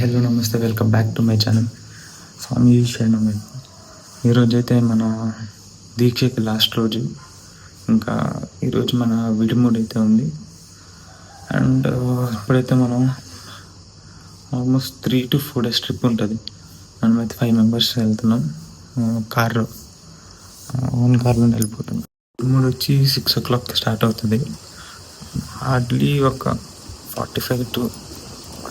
Hello నమస్తే, welcome back to my channel Swami Sharanam. ఈరోజు అయితే మన దీక్షకి లాస్ట్ రోజు. ఇంకా ఈరోజు మన విడిముడి అయితే ఉంది. అండ్ ఇప్పుడైతే మనం ఆల్మోస్ట్ 3 to 4 days ట్రిప్ ఉంటుంది. మనమైతే 5 members వెళ్తున్నాం కార్లో, ఓన్ కార్లో వెళ్ళిపోతున్నాం. విడిముడి వచ్చి 6 o'clock స్టార్ట్ అవుతుంది. హార్డ్లీ ఒక 45 to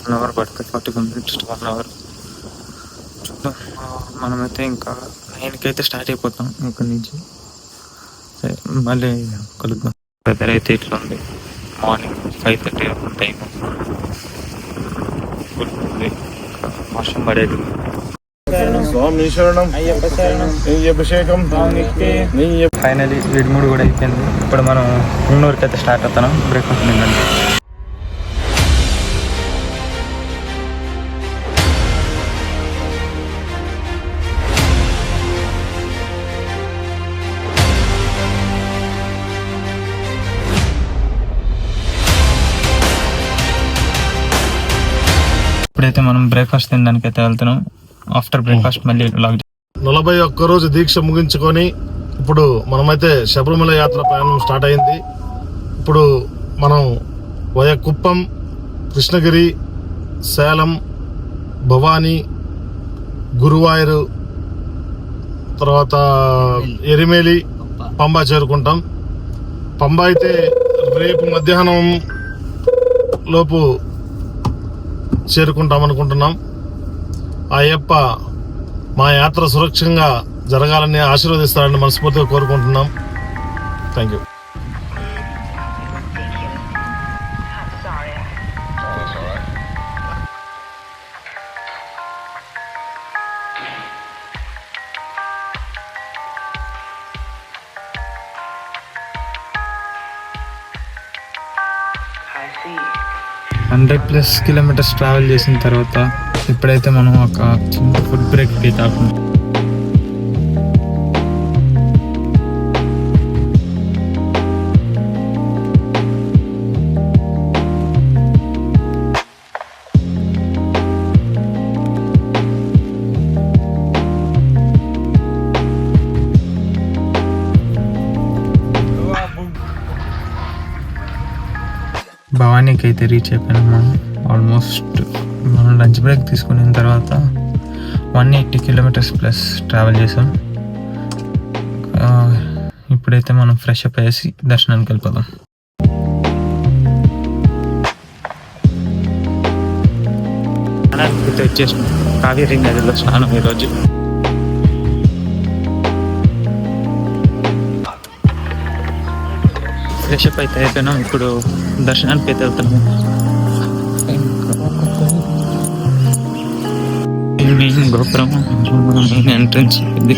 1 hour పడుతుంది, 45 minutes to 1 hour. చూద్దాం. మనమైతే ఇంకా 9కి అయితే స్టార్ట్ అయిపోతాం ఇక్కడి నుంచి. సరే, మళ్ళీ కలుద్దాం. వెదర్ అయితే ఇట్లా ఉంది. మార్నింగ్ 5:30 టైం ఉంది. వర్షం పడేది. స్వామి శరణం, అభిషేకం. ఫైనలీ విడిముడి కూడా అయిపోయింది. ఇప్పుడు మనం ఉన్నూరుకి అయితే స్టార్ట్ అవుతున్నాం. బ్రేక్ఫాస్ట్ తిందండి. ఇప్పుడైతే మనం బ్రేక్ఫాస్ట్ తినడానికి అయితే వెళ్తున్నాం. ఆఫ్టర్ బ్రేక్ఫాస్ట్ మళ్ళీ 41 రోజు దీక్ష ముగించుకొని ఇప్పుడు మనమైతే శబరిమల యాత్ర ప్రయాణం స్టార్ట్ అయింది. ఇప్పుడు మనం వయా కుప్పం, కృష్ణగిరి, సేలం, భవానీ, గురువాయూరు, తర్వాత ఎరిమేలి, పంబా చేరుకుంటాం. పంబా అయితే రేపు మధ్యాహ్నం లోపు చేరుకుంటాం అనుకుంటున్నాం. అయ్యప్ప మా యాత్ర సురక్షంగా జరగాలని ఆశీర్వదిస్తారని మనస్ఫూర్తిగా కోరుకుంటున్నాం. Thank you. +100 kilometers ట్రావెల్ చేసిన తర్వాత ఇప్పుడైతే మనం ఒక చిన్న ఫుడ్ బ్రేక్ అయితే ఆడుకుంటాం. భవానీకి అయితే రీచ్ అయిపోయినాం మనం. ఆల్మోస్ట్ మనం లంచ్ బ్రేక్ తీసుకున్న తర్వాత 180 kilometers ప్లస్ ట్రావెల్ చేసాం. ఇప్పుడైతే మనం ఫ్రెష్ అప్ అయ్యేసి దర్శనానికి వెళ్ళిపోదాం. వచ్చేసాం కావేరీ నదిలో స్నానం ఈరోజు. ఫ్రెష్ అప్ అయితే అయిపోయినాం. ఇప్పుడు దర్శనానికి అయితే వెళ్తున్నాం. మెయిన్ గోపురం, మెయిన్ ఎంట్రన్స్ ఇది.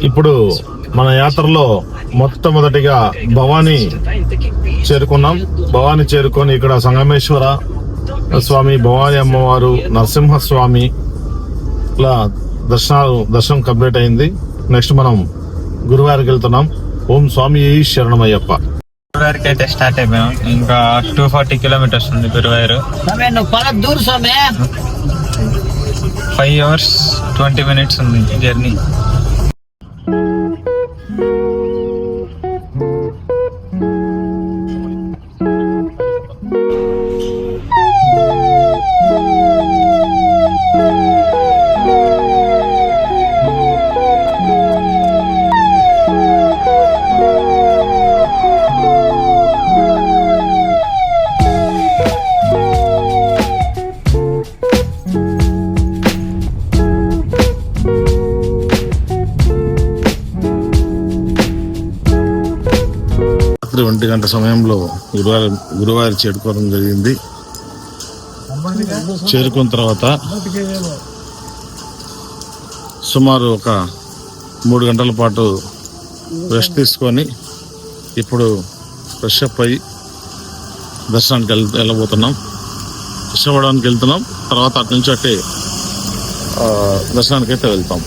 ఇప్పుడు మన యాత్రలో మొట్టమొదటిగా భవానీ చేరుకున్నాం. భవానీ చేరుకొని ఇక్కడ సంగమేశ్వర స్వామి, భవానీ అమ్మవారు, నరసింహస్వామి ఇలా దర్శనం కంప్లీట్ అయింది. నెక్స్ట్ మనం గురువారికి వెళ్తున్నాం. ఓం స్వామి శరణమయ్యప్ప. గురువారికి అయితే స్టార్ట్ అయిపోయాం. ఇంకా 240 kilometers ఉంది గురువారు. 5 hours 20 minutes ఉంది జర్నీ. రాత్రి 1 గంట సమయంలో గురువారి చేరుకోవడం జరిగింది. చేరుకున్న తర్వాత సుమారు ఒక 3 గంటల పాటు రెస్ట్ తీసుకొని ఇప్పుడు ఫ్రెష్ అప్ అయ్యి దర్శనానికి వెళ్ళబోతున్నాం. ఫ్రెష్ అవ్వడానికి వెళ్తున్నాం. తర్వాత అటు నుంచి అట్టే దర్శనానికి అయితే వెళ్తాం.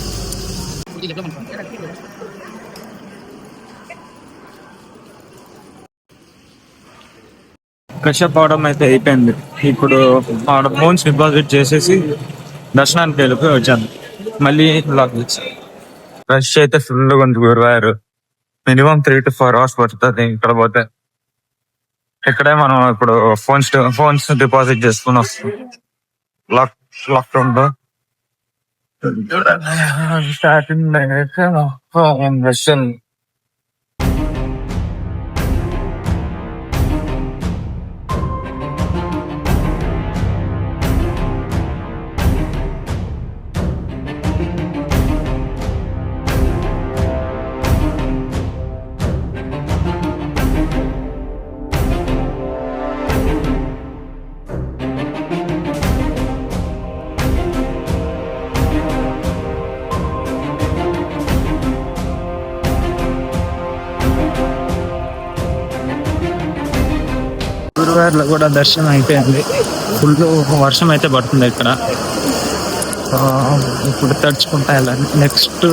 ఫ్రెష్ అప్ అవడం అయితే అయిపోయింది. ఇప్పుడు ఆడ ఫోన్స్ డిపాజిట్ చేసేసి దర్శనానికి వెళ్ళిపోయి వచ్చాను. మళ్ళీ లాక్ చేసి రష్ అయితే ఫుల్గా ఉంది గురువారు. మినిమం 3 to 4 hours పడుతుంది ఇక్కడ పోతే. ఇక్కడే మనం ఇప్పుడు ఫోన్స్ డిపాజిట్ చేసుకుని వస్తాం. లాక్డౌన్ లో స్టార్టింగ్ రష్ ఉంది. గురువారిలో కూడా దర్శనం అయిపోయింది. ఫుల్ వర్షం అయితే పడుతుంది ఇక్కడ. ఇప్పుడు తడుచుకుంటా వెళ్ళాలి. నెక్స్ట్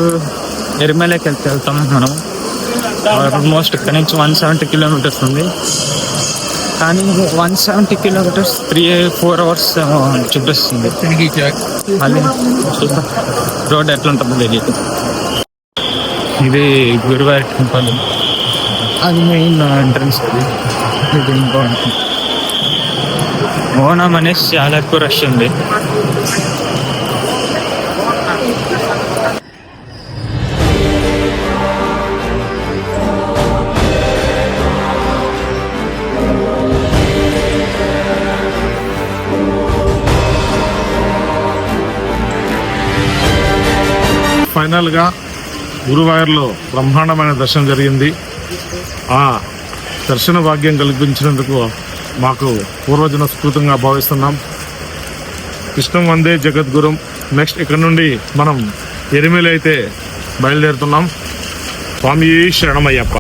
ఎరిమేలకి వెళ్తాం మనం. ఆల్మోస్ట్ ఇక్కడ నుంచి 170 kilometers ఉంది. కానీ 170 kilometers 3-4 hours చూపిస్తుంది. మళ్ళీ చూద్దాం రోడ్ ఎట్లుంటుందో తెలియదు. ఇది గురువారి టెంపుల్. అది మెయిన్ ఎంట్రన్స్. ఇది ఇంపార్టెంట్. ఓనం అనేసి చాలా ఎక్కువ రష్ ఉంది. ఫైనల్ గా గురువాయూర్లో బ్రహ్మాండమైన దర్శనం జరిగింది. ఆ దర్శన భాగ్యం కల్పించినందుకు మాకు పూర్వజన స్ఫూర్తంగా భావిస్తున్నాం. కృష్ణం వందే జగద్గురం. నెక్స్ట్ ఇక్కడ నుండి మనం ఎరిమేలి అయితే బయలుదేరుతున్నాం. స్వామి శరణమయ్యప్ప.